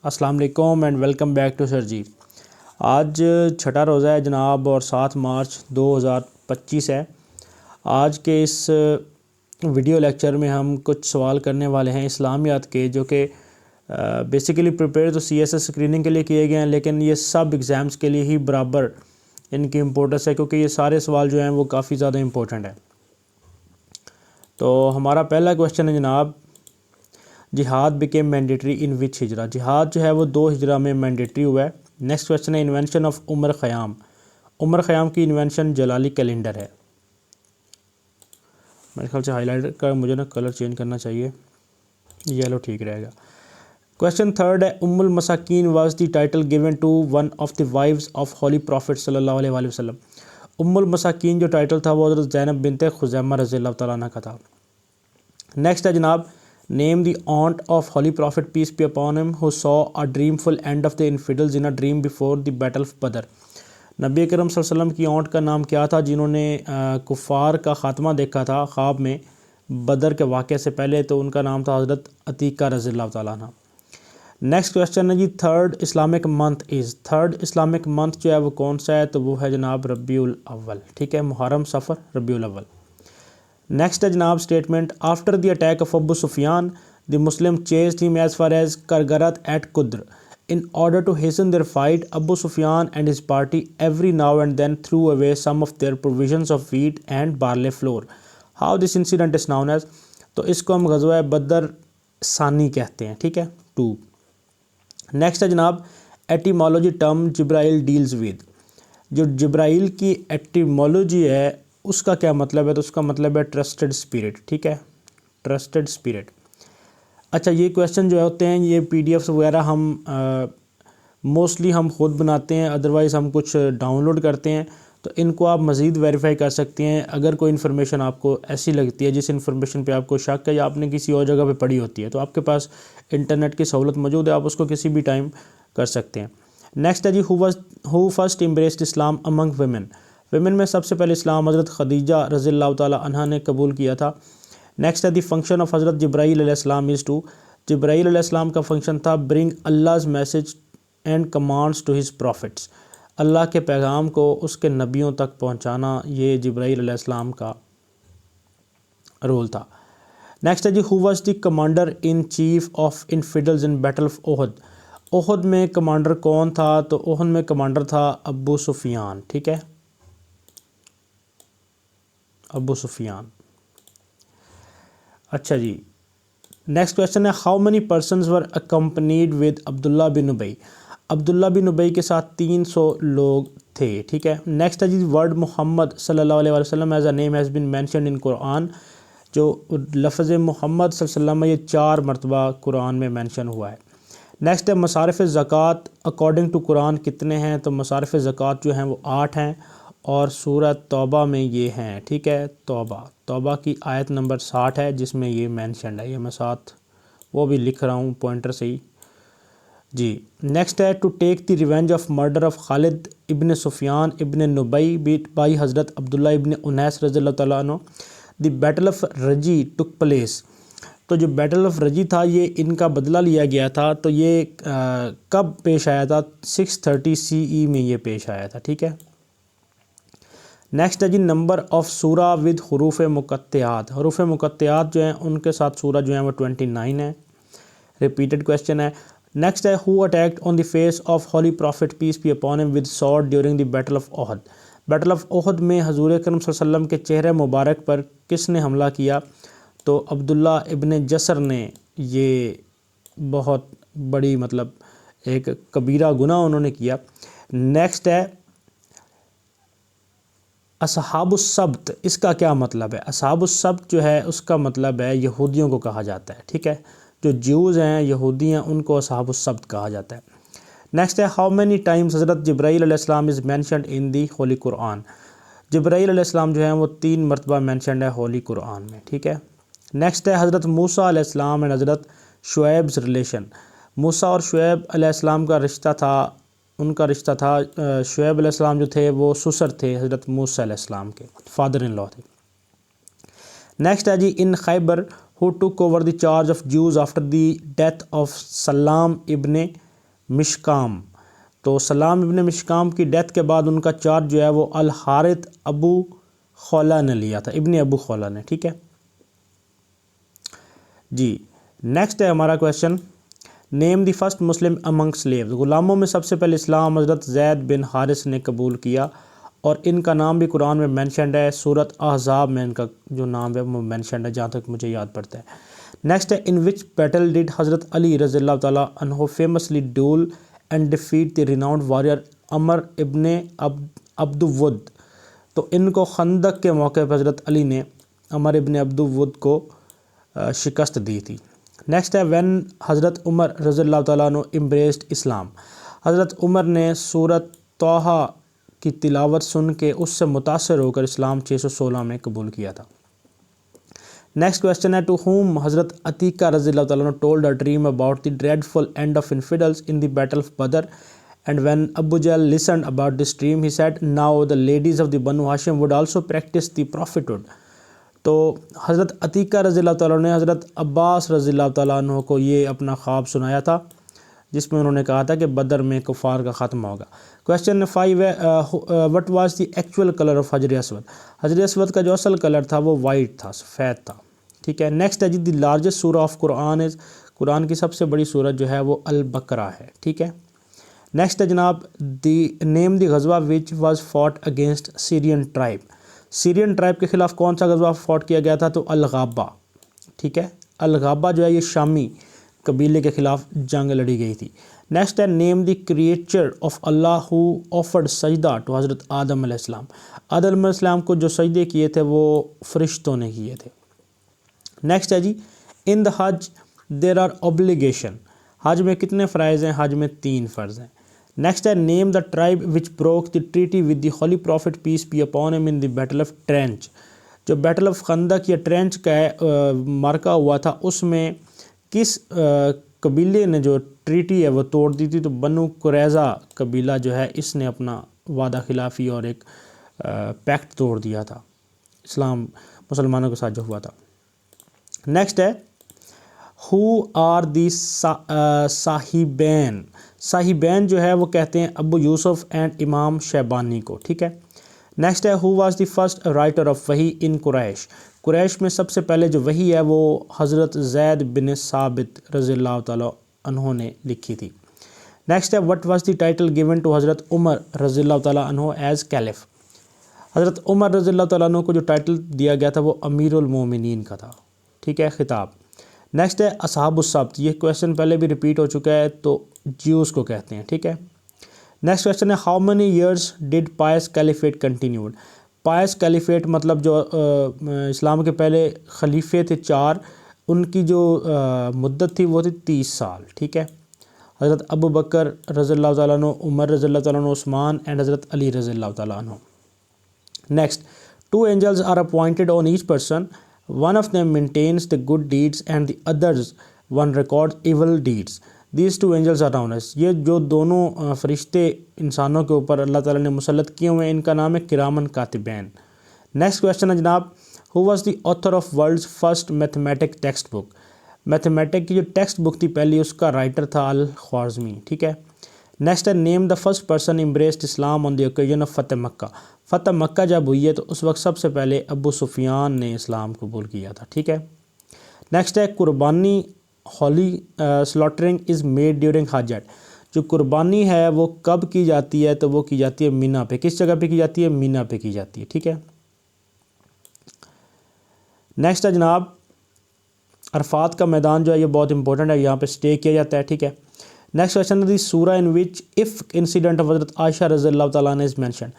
السلام علیکم and welcome back to سر جی۔ آج چھٹا روزہ ہے جناب اور 7 مارچ 2025 ہے۔ آج کے اس ویڈیو لیکچر میں ہم کچھ سوال کرنے والے ہیں اسلامیات کے، جو کہ بیسیکلی پریپیئر تو سی ایس ایس اسکریننگ کے لیے کیے گئے ہیں، لیکن یہ سب ایگزامس کے لیے ہی برابر ان کی امپورٹنس ہے، کیونکہ یہ سارے سوال جو ہیں وہ کافی زیادہ امپورٹنٹ ہیں۔ تو ہمارا پہلا کویشچن ہے جناب، جہاد بیکیم مینڈیٹری ان وچ ہجرہ؟ جہاد جو ہے وہ 2 ہجرہ میں مینڈیٹری ہوا ہے۔ نیکسٹ کویشچن ہے انوینشن آف عمر خیام۔ عمر خیام کی انوینشن جلالی کیلنڈر ہے۔ میرے خیال سے ہائی لائٹر کا مجھے کلر چینج کرنا چاہیے، یلو ٹھیک رہے گا۔ کویشچن تھرڈ ہے المساکین was the title given to one of the wives of holy prophet صلی اللہ علیہ وآلہ وسلم۔ المساکین جو ٹائٹل تھا وہ حضرت زینب بنت خزیمہ رضی اللہ تعالیٰ عنہ کا تھا۔ نیکسٹ ہے جناب، name the aunt of Holy Prophet peace be upon him who saw a dreamful end of the infidels in a dream before the battle of Badr۔ نبی کرم صلی اللہ علیہ وسلم کی اونٹ کا نام کیا تھا جنہوں نے کفار کا خاتمہ دیکھا تھا خواب میں بدر کے واقعے سے پہلے؟ تو ان کا نام تھا حضرت عتیقہ رضی اللہ تعالیٰ عنہ۔ نیکسٹ کویشچن ہے جی، third Islamic month is? Third Islamic month جو ہے وہ کون سا ہے؟ تو وہ ہے جناب ربیع الاول، ٹھیک ہے، محرم صفر ربیع الاول۔ نیکسٹ ہے جناب statement, after the attack of Abu Sufyan the Muslim chased him as far as Qarqarat at Qadr in order to hasten their fight. Abu Sufyan and his party every now and then threw away some of their provisions of wheat and barley flour. How this incident is known as? تو اس کو ہم غزوہ بدر ثانی کہتے ہیں، ٹھیک ہے، 2۔ نیکسٹ ہے جناب ایٹیمالوجی ٹرم جبرائیل ڈیلز ود۔ جو جبرائیل کی ایٹیمالوجی ہے اس کا کیا مطلب ہے؟ تو اس کا مطلب ہے ٹرسٹڈ اسپرٹ، ٹھیک ہے، ٹرسٹڈ اسپرٹ۔ اچھا، یہ کویشچن جو ہوتے ہیں یہ پی ڈی ایفس وغیرہ ہم موسٹلی ہم خود بناتے ہیں، ادروائز ہم کچھ ڈاؤن لوڈ کرتے ہیں، تو ان کو آپ مزید ویریفائی کر سکتے ہیں۔ اگر کوئی انفارمیشن آپ کو ایسی لگتی ہے جس انفارمیشن پہ آپ کو شک ہے یا آپ نے کسی اور جگہ پہ پڑھی ہوتی ہے، تو آپ کے پاس انٹرنیٹ کی سہولت موجود ہے، آپ اس کو کسی بھی ٹائم کر سکتے ہیں۔ نیکسٹ ہے جی، ہو فرسٹ امبریسڈ اسلام امنگ ویمن؟ ویمن میں سب سے پہلے اسلام حضرت خدیجہ رضی اللہ تعالیٰ عنہ نے قبول کیا تھا۔ نیکسٹ ہے دی فنکشن آف حضرت جبرائیل علیہ السلام از ٹو؟ جبرائیل علیہ السلام کا فنکشن تھا bring Allah's message and commands to his prophets. اللہ کے پیغام کو اس کے نبیوں تک پہنچانا، یہ جبرائیل علیہ السلام کا رول تھا۔ نیکسٹ ہے جی، who was the commander in chief of infidels in battle of Uhud? Uhud میں کمانڈر کون تھا؟ تو احد میں کمانڈر تھا ابو سفیان، ٹھیک ہے، ابو سفیان۔ اچھا جی، نیکسٹ کویشچن ہے how many persons were accompanied with Abdullah bin Ubayy? Abdullah bin ابی کے ساتھ 300 لوگ تھے، ٹھیک ہے۔ نیکسٹ ہے جی، ورڈ محمد صلی اللہ علیہ وسلم as a name has been mentioned in Quran? جو لفظ محمد صلی اللہ علیہ وسلم یہ 4 مرتبہ قرآن میں مینشن ہوا ہے۔ نیکسٹ ہے مصارف زکوٰۃ اکارڈنگ ٹو قرآن کتنے ہیں؟ تو مصارف زکوٰۃ جو ہیں وہ 8 ہیں، اور سورہ توبہ میں یہ ہیں، ٹھیک ہے، توبہ کی آیت نمبر 60 ہے جس میں یہ مینشنڈ ہے، یہ میں ساتھ وہ بھی لکھ رہا ہوں پوائنٹر سے ہی جی۔ نیکسٹ ہے to take the revenge of murder of Khalid ibn Sufyan ابن نبی بائی حضرت عبداللہ ابن انیس رضی اللہ تعالیٰ عنہ۔ دی بیٹل آف رجی ٹک پلیس۔ تو جو بیٹل آف رجی تھا یہ ان کا بدلہ لیا گیا تھا، تو یہ کب پیش آیا تھا؟ 630 CE میں یہ پیش آیا تھا، ٹھیک ہے۔ نیکسٹ ہے جی، نمبر آف سورہ ود حروف مقطعات؟ حروف مقطعات جو ہیں ان کے ساتھ سورہ جو ہیں وہ 29 ہے، ریپیٹڈ کویشچن ہے۔ نیکسٹ ہے who attacked on the face of holy prophet peace be upon him with sword during the battle of Uhud? Battle of Uhud میں حضور اکرم صلی اللہ علیہ وسلم کے چہرے مبارک پر کس نے حملہ کیا؟ تو عبداللہ ابن جسر نے۔ یہ بہت بڑی مطلب ایک کبیرہ گناہ انہوں نے کیا۔ نیکسٹ ہے اصحاب السبت، اس کا کیا مطلب ہے؟ اصحاب السبت جو ہے اس کا مطلب ہے یہودیوں کو کہا جاتا ہے، ٹھیک ہے، جو جیوز ہیں یہودی ہیں ان کو اصحاب السبت کہا جاتا ہے۔ نیکسٹ ہے ہاؤ مینی ٹائمز حضرت جبرائیل علیہ السلام از مینشنڈ ان دی ہولی قرآن؟ جبرائیل علیہ السلام جو ہیں وہ 3 مرتبہ مینشنڈ ہے ہولی قرآن میں، ٹھیک ہے۔ نیکسٹ ہے حضرت موسیٰ علیہ السلام اینڈ حضرت شعیب's ریلیشن؟ موسیٰ اور شعیب علیہ السلام کا رشتہ تھا، ان کا رشتہ تھا، شعیب علیہ السلام جو تھے وہ سسر تھے حضرت موسیٰ علیہ السلام کے، فادر ان لا تھے۔ نیکسٹ ہے جی، in Khaibar who took over the charge of Jews after the death of Sallam ibn مشکام. تو سلام ابن مشکام کی ڈیتھ کے بعد ان کا چارج جو ہے وہ الحارث ابو خولہ نے لیا تھا، ابن ابو خولہ نے. ٹھیک ہے جی. نیکسٹ ہے ہمارا question, name the first Muslim Umang sleeves. غلاموں میں سب سے پہلے اسلام حضرت زید بن حارث نے قبول کیا، اور ان کا نام بھی قرآن میں مینشنڈ ہے، سورۃ احزاب میں ان کا جو نام ہے وہ مینشنڈ ہے جہاں تک مجھے یاد پڑتا ہے. نیکسٹ ہے، ان وچ بیٹل ڈیڈ حضرت علی رضی اللہ تعالیٰ عنہ famously duel and defeat the renowned warrior Amr ibn Abdwud. تو ان کو خندق کے موقع پر حضرت علی نے عمر ابن عبدود کو شکست دی تھی. نیکسٹ ہے، وین حضرت عمر رضی اللہ تعالیٰ عنہ امبریسڈ اسلام. حضرت عمر نے سورۃ طٰہٰ کی تلاوت سن کے اس سے متاثر ہو کر اسلام 616 میں قبول کیا تھا. نیکسٹ کویشچن ہے، ٹو ہوم حضرت عتیقہ رضی اللہ تعالیٰ عنہ told a dream about the dreadful end of infidels in the battle of Badr, and when Abu Jahl listened about this dream he said now the ladies of the Banu Hashim would also practice the prophethood. تو حضرت Atika رضی اللہ تعالیٰ عنہ نے حضرت عباس رضی اللہ تعالیٰ عنہ کو یہ اپنا خواب سنایا تھا، جس میں انہوں نے کہا تھا کہ بدر میں کفار کا خاتمہ ہوگا. کویشچن 5 ہے، what was the actual colour of حجر اسود. حجر اسود کا جو اصل کلر تھا وہ وائٹ تھا، سفید تھا. ٹھیک ہے. نیکسٹ ہے جی، دی لارجسٹ سورہ آف قرآن از. قرآن کی سب سے بڑی سورت جو ہے وہ البقرہ ہے. ٹھیک ہے. نیکسٹ ہے جناب، دی نیم دی غزوہ وچ واز فاٹ اگینسٹ سیرین ٹرائب. سیرین ٹرائب کے خلاف کون سا غزوہ فاٹ کیا گیا تھا؟ تو الغابہ. ٹھیک ہے. الغابہ جو ہے یہ شامی قبیلے کے خلاف جنگ لڑی گئی تھی. نیکسٹ ہے، name the creature of Allah who offered سجدہ ٹو حضرت آدم علیہ السلام. آدم علیہ السلام کو جو سجدے کیے تھے وہ فرشتوں نے کیے تھے. نیکسٹ ہے جی، ان دا حج دیر آر اوبلیگیشن. حج میں کتنے فرائض ہیں؟ حج میں 3 فرض ہیں. نیکسٹ ہے، name the tribe which broke the treaty with the holy prophet peace be upon him in the battle of ٹرینچ. جو بیٹل آف خندق یا ٹرینچ کا مارکا ہوا تھا اس میں کس قبیلے نے جو ٹریٹی ہے وہ توڑ دی تھی؟ تو بنو قریظہ قبیلہ جو ہے اس نے اپنا وعدہ خلافی اور ایک پیکٹ توڑ دیا تھا اسلام مسلمانوں کے ساتھ جو ہوا تھا. نیکسٹ ہے، ہو آر دی صاحبین. صاحبین جو ہے وہ کہتے ہیں ابو یوسف اینڈ امام شیبانی کو. ٹھیک ہے. نیکسٹ ہے، who was the first writer of وحی ان قریش. قریش میں سب سے پہلے جو وحی ہے وہ حضرت زید بن ثابت رضی اللہ تعالیٰ عنہ نے لکھی تھی. نیکسٹ ہے، what was the title given to حضرت عمر رضی اللہ تعالیٰ عنہ ایز کیلف. حضرت عمر رضی اللہ تعالیٰ عنہ کو جو ٹائٹل دیا گیا تھا وہ امیر المومنین کا تھا. ٹھیک ہے، خطاب. نیکسٹ ہے، اصحاب السبت. یہ کویشچن پہلے بھی ریپیٹ ہو چکا ہے، تو جیوز کو کہتے ہیں. ٹھیک ہے. نیکسٹ کویشچن ہے، how many years did pious caliphate continued. Pious caliphate مطلب جو اسلام کے پہلے خلیفے تھے 4، ان کی جو مدت تھی وہ تھی 30 سال. ٹھیک ہے. حضرت ابو بکر رضی اللہ تعالیٰ عنہ، عمر رضی اللہ تعالیٰ عنہ، عثمان اینڈ حضرت علی رضی اللہ تعالیٰ عنہ. Next, 2 angels are appointed on each person. One of them maintains the good deeds and the others one records evil deeds. These 2 angels are known as. یہ جو دونوں فرشتے انسانوں کے اوپر اللہ تعالیٰ نے مسلط کیے ہوئے ہیں، ان کا نام ہے کرامن کاتبین. نیکسٹ کویشچن ہے جناب، who was the author of world's first mathematic text book. Mathematic کی جو ٹیکسٹ بک تھی پہلی، اس کا رائٹر تھا الخوارزمی. ٹھیک ہے. نیکسٹ ہے، name the first person embraced Islam on the occasion of Fath Makkah. فتح مکہ جب ہوئی ہے تو اس وقت سب سے پہلے ابو سفیان نے اسلام قبول کیا تھا. ٹھیک ہے. نیکسٹ ہے، قربانی Holi slaughtering is made during حج. جو قربانی ہے وہ کب کی جاتی ہے؟ تو وہ کی جاتی ہے مینا پہ. کس جگہ پہ کی جاتی ہے؟ مینا پہ کی جاتی ہے. ٹھیک ہے. نیکسٹ ہے جناب، عرفات کا میدان جو ہے یہ بہت امپورٹنٹ ہے، یہاں پہ اسٹے کیا جاتا ہے. ٹھیک ہے. نیکسٹ کویشچن ہے، دی سورہ ان وچ افک انسیڈنٹ آف حضرت عائشہ رضی اللہ تعالیٰ عنہ از مینشنڈ.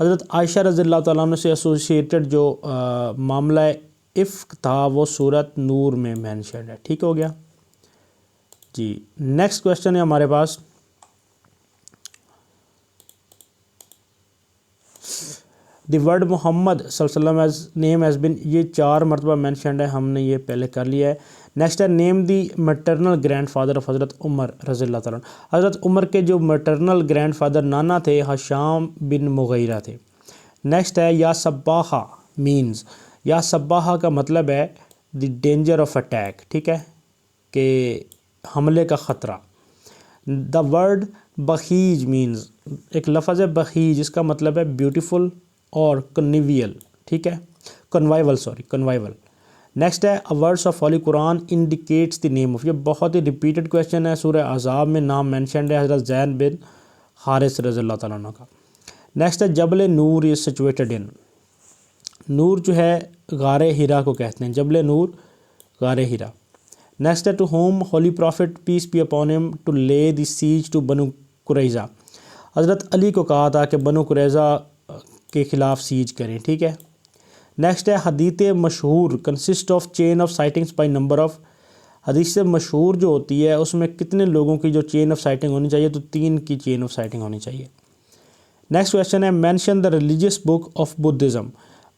حضرت عائشہ رضی اللہ تعالیٰ عنہ سے ایسوسیٹڈ جو معاملہ افک تھا وہ سورت نور میں مینشنڈ ہے. ٹھیک ہو گیا جی. نیکسٹ کویشچن ہے ہمارے پاس، دی ورڈ محمد صلی اللہ علیہ وسلم ایز نیم ایز بن. یہ 4 مرتبہ مینشنڈ ہے، ہم نے یہ پہلے کر لیا ہے. نیکسٹ ہے، name the maternal grand father of حضرت عمر رضی اللہ تعالیٰ عنہ. حضرت عمر کے جو میٹرنل گرینڈ فادر نانا تھے حشام بن مغیرہ تھے. نیکسٹ ہے، یا صباحہ مینز. یا صباحہ کا مطلب ہے دی ڈینجر آف اٹیک. ٹھیک ہے، کہ حملے کا خطرہ. دا ورڈ بخیج مینز، ایک لفظ ہے بخیج، اس کا مطلب ہے بیوٹیفل اور کنویول، ٹھیک ہے، کنوائیول. نیکسٹ ہے words of holy Quran indicates the name of, یہ بہت ہی ریپیٹڈ کویشچن ہے. سورہ احزاب میں نام مینشنڈ ہے حضرت زید بن حارث رضی اللہ تعالیٰ عنہ کا. نیکسٹ ہے جبل نور از سچویٹڈ ان، نور جو ہے غار ہیرا کو کہتے ہیں، جبل نور غار ہیرا. نیکسٹ ہے to whom holy prophet peace be upon him to lay the sage to بنو قریظہ، حضرت علی کو کہا تھا کہ بنو قریظہ کے خلاف سیج کریں، ٹھیک ہے. نیکسٹ ہے حدیث مشہور consist of chain of sightings by number of, حدیث مشہور جو ہوتی ہے اس میں کتنے لوگوں کی جو چین آف سائٹنگ ہونی چاہیے، تو 3 کی چین آف سائٹنگ ہونی چاہیے. نیکسٹ کویشچن ہے mention the religious book of Buddhism,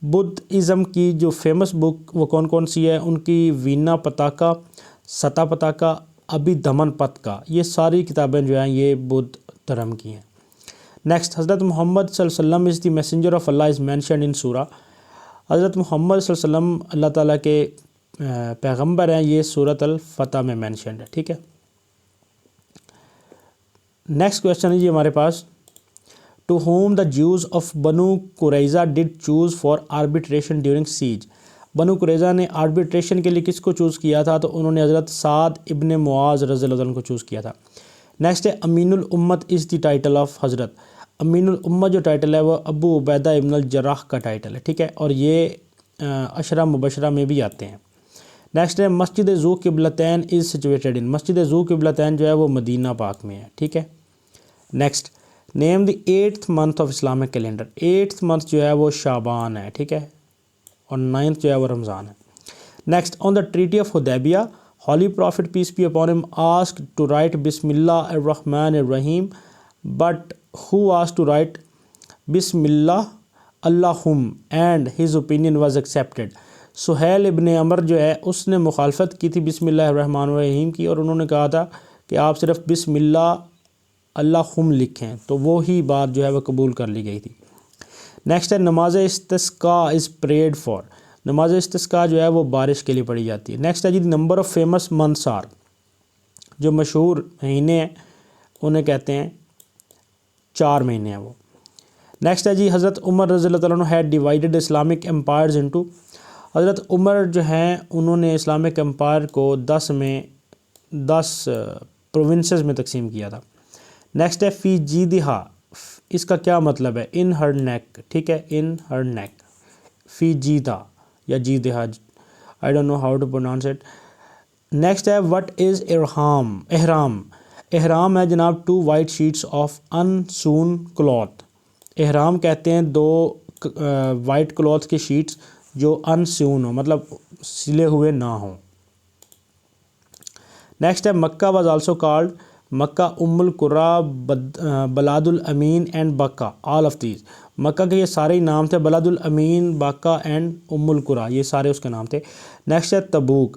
Buddhism کی جو فیمس بک وہ کون کون سی ہے، ان کی وینا پتاکا، ستا پتاکا، ابھی دمن پتکا، یہ ساری کتابیں جو ہیں یہ بدھ دھرم کی ہیں. نیکسٹ حضرت محمد صلی اللہ علیہ وسلم is the messenger of Allah is mentioned in سورہ، حضرت محمد صلی اللہ علیہ وسلم اللہ تعالیٰ کے پیغمبر ہیں، یہ سورۃ الفتح میں مینشنڈ ہے، ٹھیک ہے. نیکسٹ کویشچن ہے جی ہمارے پاس to whom the Jews of Banu Qurayza did choose for arbitration during siege, Banu Qurayza نے آربیٹریشن کے لیے کس کو چوز کیا تھا، تو انہوں نے حضرت سعد ابن معاذ رضی اللہ عنہ کو چوز کیا تھا. نیکسٹ ہے امین الامت از دی ٹائٹل آف، حضرت امین الامت جو ٹائٹل ہے وہ ابو عبیدہ ابن الجراح کا ٹائٹل ہے، ٹھیک ہے، اور یہ عشرہ مبشرہ میں بھی آتے ہیں. نیکسٹ ہے مسجد ذو قبلتین از سچویٹڈ ان، مسجد ذو قبلتین جو ہے وہ مدینہ پاک میں ہے، ٹھیک ہے. Next name the 8th month of Islamic calendar, 8th month جو ہے وہ شعبان ہے، ٹھیک ہے، اور 9th جو ہے وہ رمضان ہے. Next on the treaty of Hudaibiya holy prophet peace be upon him asked to write بسم اللہ الرحمن الرحیم but who asked to write بسم اللہ اللہم and his opinion was accepted, Suhail ibn Umar جو ہے اس نے مخالفت کی تھی بسم اللہ الرحمن الرحیم کی، اور انہوں نے کہا تھا کہ آپ صرف بسم اللہ اللہم لکھیں، تو وہی بات جو ہے وہ قبول کر لی گئی تھی. نیکسٹ ہے نماز استسقاء از پریڈ فار، نماز استسقاء جو ہے وہ بارش کے لیے پڑھی جاتی ہے. نیکسٹ ہے جی number of famous months are, جو مشہور مہینے ہیں انہیں کہتے ہیں 4 مہینے ہیں وہ. نیکسٹ ہے جی حضرت عمر رضی اللہ تعالیٰ عنہ had divided Islamic empires into, حضرت عمر جو ہیں انہوں نے اسلامک امپائر کو 10 پروونسز میں تقسیم کیا تھا. نیکسٹ ہے فی جیدہا، اس کا کیا مطلب ہے، ان ہر نیک، ٹھیک ہے، ان ہر نیک، فی جیدہ یا جیدہا، I don't know how to pronounce it. Next ہے وٹ از احرام، احرام ہے جناب 2 white sheets of unsewn cloth, احرام کہتے ہیں 2 وائٹ کلاتھ کی شیٹس جو ان سیون ہو، مطلب سلے ہوئے نہ ہوں. نیکسٹ ہے مکہ واز آلسو کالڈ، مکہ ام القریٰ، بلاد الامین اینڈ بکہ، آل آف دیز، مکہ کے یہ سارے ہی نام تھے، بلاد الامین، بکہ اینڈ ام القریٰ، یہ سارے اس کے نام تھے. نیکسٹ ہے تبوک،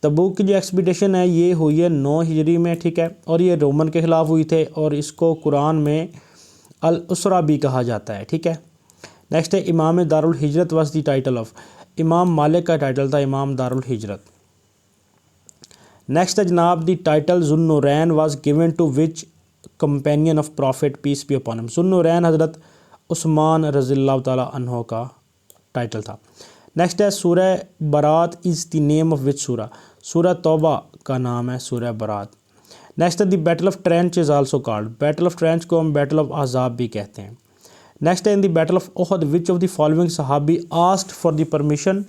تبوک کی جو ایکسپیڈیشن ہے یہ ہوئی ہے 9 ہجری میں، ٹھیک ہے، اور یہ رومن کے خلاف ہوئی تھے، اور اس کو قرآن میں الاسرا بھی کہا جاتا ہے، ٹھیک ہے. نیکسٹ ہے امام دار الحجرت واز دی ٹائٹل آف، امام مالک کا ٹائٹل تھا امام دار الحجرت. نیکسٹ ہے جناب دی ٹائٹل ذو النورین was given to which companion of prophet peace be upon him, ذو النورین حضرت عثمان رضی اللہ تعالیٰ عنہ کا ٹائٹل تھا. نیکسٹ ہے سورہ برات از دی نیم آف وچ سورہ، سورہ توبہ کا نام ہے سورہ برات. نیکسٹ ہے the battle of trench is also called, battle of trench کو ہم بیٹل آف احزاب بھی کہتے ہیں. نیکسٹ ہے in the battle of Uhud which of the following صحابی asked for the permission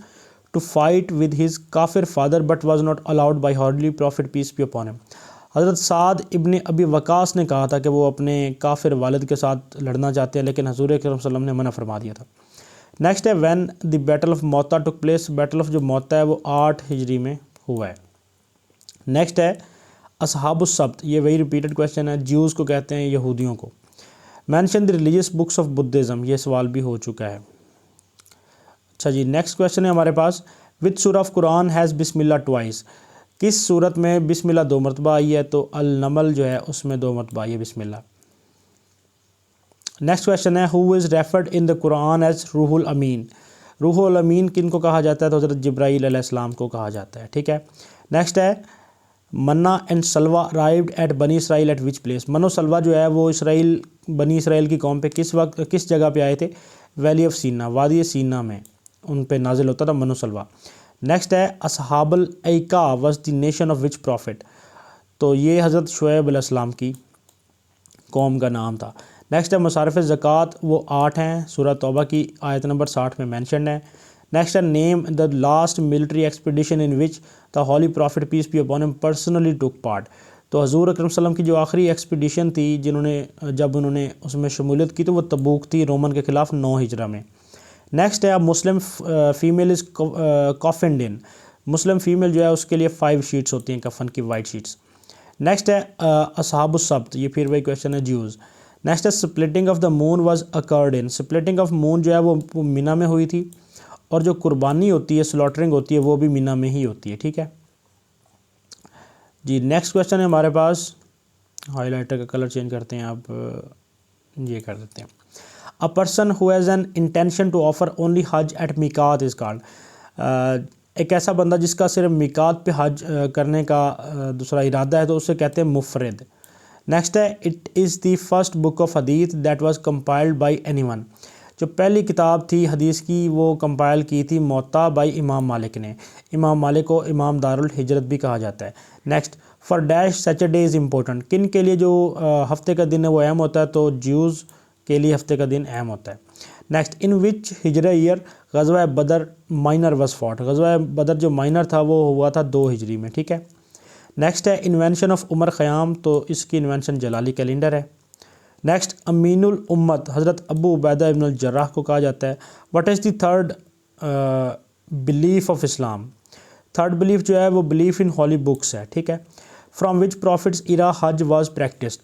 to fight with his کافر father but was not allowed by holy prophet peace be upon him, حضرت سعد ابن ابی وقاص نے کہا تھا کہ وہ اپنے کافر والد کے ساتھ لڑنا چاہتے ہیں، لیکن حضور اکرم صلی اللہ علیہ وسلم نے منع فرما دیا تھا. نیکسٹ ہے وین دی بیٹل آف موتا ٹک پلیس، بیٹل آف جو موتا ہے وہ 8 ہجری میں ہوا ہے. نیکسٹ ہے اصحاب السبت، یہ وہی ریپیٹڈ کویشچن ہے، جیوز کو کہتے ہیں یہودیوں کو. Mention the religious books of Buddhism, یہ سوال بھی ہو چکا ہے. اچھا جی نیکسٹ کویشچن ہے ہمارے پاس وچ سورہ آف قرآن ہیز بسم اللہ ٹوائس، کس صورت میں بسم اللہ 2 مرتبہ آئی ہے، تو النمل جو ہے اس میں 2 مرتبہ آئی ہے بسم اللہ. نیکسٹ کویشچن ہے ہو is referred in the Quran as روح الامین، روح الامین کن کو کہا جاتا ہے، تو حضرت جبرائیل علیہ السلام کو کہا جاتا ہے، ٹھیک ہے. نیکسٹ ہے منا اینڈ سلوا ارائیوڈ ایٹ بنی اسرائیل ایٹ وچ پلیس. من و سلوا جو ہے وہ بنی اسرائیل کی قوم پہ کس جگہ پہ آئے تھے؟ ویلی آف سینا، وادی سینا میں ان پہ نازل ہوتا تھا من و سلوا. نیکسٹ ہے اصحاب الایکا was the nation of which prophet. تو یہ حضرت شعیب علیہ السلام کی قوم کا نام تھا. نیکسٹ ہے مصارف زکوٰۃ، وہ 8 ہیں، سورہ توبہ کی آیت نمبر 60 میں مینشنڈ ہے. نیکسٹ ہے name the last military expedition in which the holy prophet peace be upon him personally took part. تو حضور اکرم صلی اللہ علیہ وسلم کی جو آخری ایکسپیڈیشن تھی جب انہوں نے اس میں شمولیت کی تو وہ تبوک تھی رومن کے خلاف 9 ہجرہ میں. نیکسٹ ہے مسلم female is کافنڈ in. Muslim female جو ہے اس کے لیے 5 شیٹس ہوتی ہیں کفن کی، وائٹ شیٹس. نیکسٹ ہے اصحاب السبت، یہ پھر وہی کویشچن ہے جیوز. نیکسٹ ہے splitting of the moon was occurred in. Splitting of moon جو ہے وہ مینا میں ہوئی تھی، اور جو قربانی ہوتی ہے سلاٹرنگ ہوتی ہے وہ بھی مینا میں ہی ہوتی ہے. ٹھیک ہے جی. نیکسٹ کویشچن ہے ہمارے پاس، ہائی لائٹر کا کلر چینج کرتے ہیں، اب یہ کر دیتے ہیں. A person who has an intention to offer only Hajj at میقات is called. ایک ایسا بندہ جس کا صرف میقات پہ حج کرنے کا دوسرا ارادہ ہے تو اسے کہتے ہیں مفرد. نیکسٹ ہے it is the first book of حدیث that was compiled by anyone. جو پہلی کتاب تھی حدیث کی وہ کمپائل کی تھی موطا بائی امام مالک نے. امام مالک کو امام دار الحجرت بھی کہا جاتا ہے. Next for dash Saturday is important. کن کے لیے جو ہفتے کا دن ہے وہ اہم ہوتا ہے؟ تو جیوز کے لیے ہفتے کا دن اہم ہوتا ہے. نیکسٹ ان وچ ہجرہ ایئر غزوہ بدر مائنر واز فاٹ. غزوہ بدر جو مائنر تھا وہ ہوا تھا 2 ہجری میں. ٹھیک ہے. نیکسٹ ہے انوینشن آف عمر خیام. تو اس کی انوینشن جلالی کیلنڈر ہے. نیکسٹ امین الامت حضرت ابو عبیدہ ابن الجراح کو کہا جاتا ہے. What is the third belief of Islam. Third belief جو ہے وہ بلیف ان ہولی بکس ہے. ٹھیک ہے. فرام وچ پروفٹس ایرا حج واز پریکٹسڈ.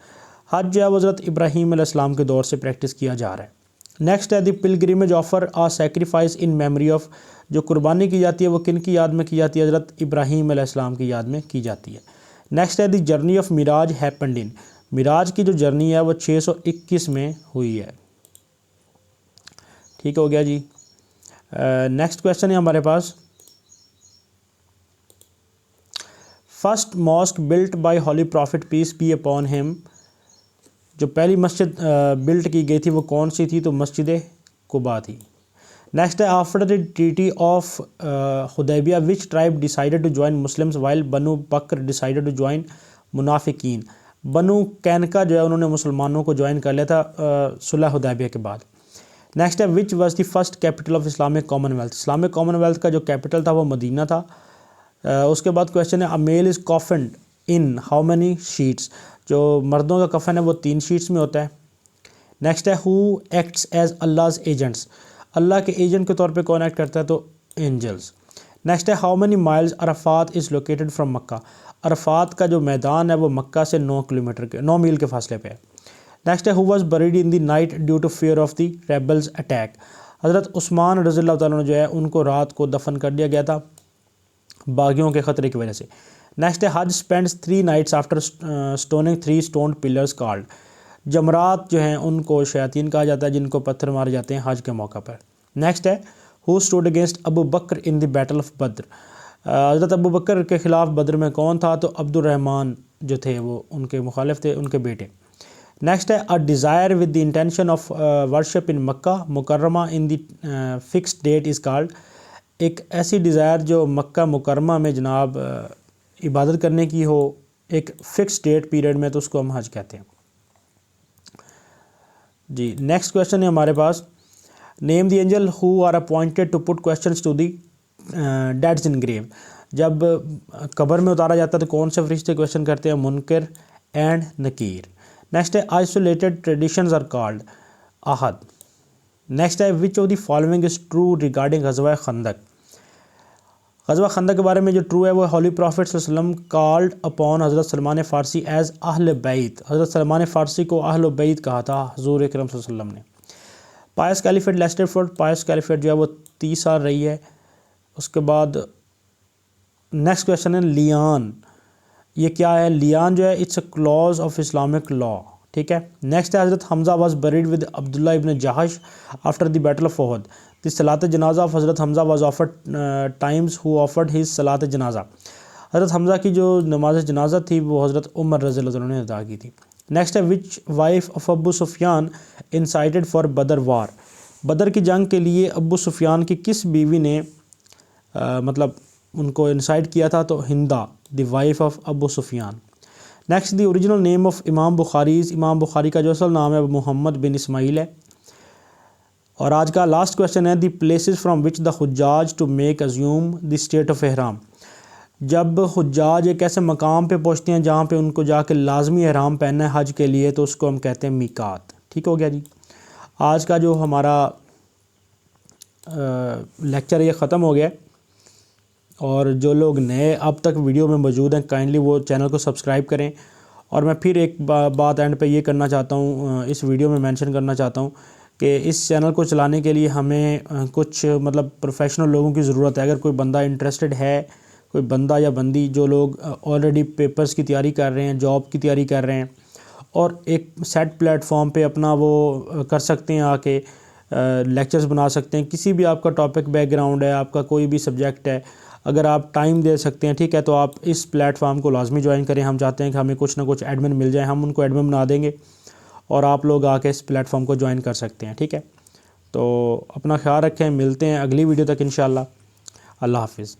حج جو ہے وہ حضرت ابراہیم علیہ السلام کے دور سے پریکٹس کیا جا رہا ہے. نیکسٹ ہے the pilgrimage offer a sacrifice in memory of. جو قربانی کی جاتی ہے وہ کن کی یاد میں کی جاتی ہے؟ حضرت ابراہیم علیہ السلام کی یاد میں کی جاتی ہے. نیکسٹ ہے دی جرنی آف معراج ہیپنڈ ان. معراج کی جو جرنی ہے وہ 621 میں ہوئی ہے. ٹھیک ہو گیا جی. نیکسٹ کویشچن ہے ہمارے پاس، first mosque built by holy prophet peace be upon him. جو پہلی مسجد بلٹ کی گئی تھی وہ کون سی تھی؟ تو مسجد قباء تھی. نیکسٹ ہے after the treaty of Hudaibiya which tribe decided to join Muslims while Banu Bakr decided to join منافقین. بنو کینکا جو ہے انہوں نے مسلمانوں کو جوائن کر لیا تھا صلح حدیبیہ کے بعد. نیکسٹ ہے which was the first capital of Islamic common wealth. Islamic common wealth کا جو کیپٹل تھا وہ مدینہ تھا. اس کے بعد کویشچن ہے اے میل از کافنڈ ان ہاؤ مینی شیٹس. جو مردوں کا کفن ہے وہ 3 شیٹس میں ہوتا ہے. نیکسٹ ہے ہو ایکٹس ایز اللہز ایجنٹس. اللہ کے ایجنٹ کے طور پہ کون ایکٹ کرتا ہے؟ تو اینجلس. نیکسٹ ہے how many miles Arafat is located from Mecca. Arafat کا جو میدان ہے وہ مکہ سے 9 میل کے فاصلے پہ ہے. نیکسٹ ہے who was buried in the night due to fear of the rebels attack. حضرت عثمان رضی اللہ تعالیٰ عنہ جو ہے ان کو رات کو دفن کر دیا گیا تھا باغیوں کے خطرے کی وجہ سے. نیکسٹ ہے حج spends 3 nights after stoning 3 stoned pillars called. جمرات جو ہیں ان کو شیاطین کہا جاتا ہے جن کو پتھر مارے جاتے ہیں حج کے موقع پر. نیکسٹ ہے who stood against Abu Bakr in the battle of Badr. حضرت ابو بکر کے خلاف بدر میں کون تھا؟ تو عبد الرحمن جو تھے وہ ان کے مخالف تھے، ان کے بیٹے. نیکسٹ ہے a desire with the intention of worship in Makkah Mukarramah in the fixed date is called. ایک ایسی ڈیزائر جو مکہ مکرمہ میں جناب عبادت کرنے کی ہو ایک فکس ڈیٹ پیریڈ میں، تو اس کو ہم حج کہتے ہیں جی. نیکسٹ کویشچن ہے ہمارے پاس name the angel who are appointed to put questions to the deeds in grave. جب قبر میں اتارا جاتا ہے تو کون سے فرشتے کویشچن کرتے ہیں؟ منکر اینڈ نکیر. نیکسٹ ہے آئسولیٹڈ ٹریڈیشنز آر کالڈ احد. نیکسٹ ہے which of the following is true regarding غزوہ خندق. غزوہ خندق کے بارے میں جو ٹرو ہے وہ ہولی پرافٹ صلی اللہ علیہ وسلم کالڈ اپون حضرت سلمان فارسی ایز اہل بیت. حضرت سلمان فارسی کو اہل بیت کہا تھا حضور اکرم صلی اللہ علیہ وسلم نے. پائس کیلیفیٹ لیسٹڈ فور پائس کیلیفیٹ جو ہے وہ 30 سال رہی ہے. اس کے بعد نیکسٹ کویشچن ہے لیان. یہ کیا ہے؟ لیان جو ہے it's a clause of Islamic law. ٹھیک ہے. نیکسٹ ہے حضرت Hamza was buried with Abdullah ibn Jahsh after the battle of Uhud. The صلاۃ جنازہ آف حضرت Hamza was offered times who offered his صلاۃ جنازہ. حضرت حمزہ کی جو نماز جنازہ تھی وہ حضرت عمر رضی اللہ عنہ نے ادا کی تھی۔ نیکسٹ ہے which wife of Abu Sufyan incited for Badr war, Badr کی جنگ کے لیے ابو سفیان کی کس بیوی نے مطلب ان کو انسائٹ کیا تھا؟ تو Hind, the wife of Abu Sufyan. Next the original name of امام بخاریز، امام بخاری کا جو اصل نام ہے وہ محمد بن اسماعیل ہے۔ اور آج کا لاسٹ کویشچن ہے the places from which the حجاج to make assume the state of احرام، جب حجاج ایک ایسے مقام پہ پہنچتے ہیں جہاں پہ ان کو جا کے لازمی احرام پہننا ہے حج کے لیے، تو اس کو ہم کہتے ہیں میقات۔ ٹھیک ہو گیا جی، آج کا جو ہمارا لیکچر یہ ختم ہو گیا، اور جو لوگ نئے اب تک ویڈیو میں موجود ہیں کائنڈلی وہ چینل کو سبسکرائب کریں۔ اور میں پھر ایک بات اینڈ پہ یہ کرنا چاہتا ہوں، اس ویڈیو میں مینشن کرنا چاہتا ہوں کہ اس چینل کو چلانے کے لیے ہمیں کچھ مطلب پروفیشنل لوگوں کی ضرورت ہے۔ اگر کوئی بندہ انٹرسٹڈ ہے، کوئی بندہ یا بندی جو لوگ آلریڈی پیپرز کی تیاری کر رہے ہیں، جاب کی تیاری کر رہے ہیں، اور ایک سیٹ پلیٹ فارم پہ اپنا وہ کر سکتے ہیں، آ کے لیکچرز بنا سکتے ہیں، کسی بھی آپ کا ٹاپک بیک گراؤنڈ ہے، آپ کا کوئی بھی سبجیکٹ ہے، اگر آپ ٹائم دے سکتے ہیں ٹھیک ہے، تو آپ اس پلیٹ فارم کو لازمی جوائن کریں۔ ہم چاہتے ہیں کہ ہمیں کچھ نہ کچھ ایڈمن مل جائیں، ہم ان کو ایڈمن بنا دیں گے اور آپ لوگ آ کے اس پلیٹ فارم کو جوائن کر سکتے ہیں۔ ٹھیک ہے، تو اپنا خیال رکھیں، ملتے ہیں اگلی ویڈیو تک انشاءاللہ۔ اللہ حافظ۔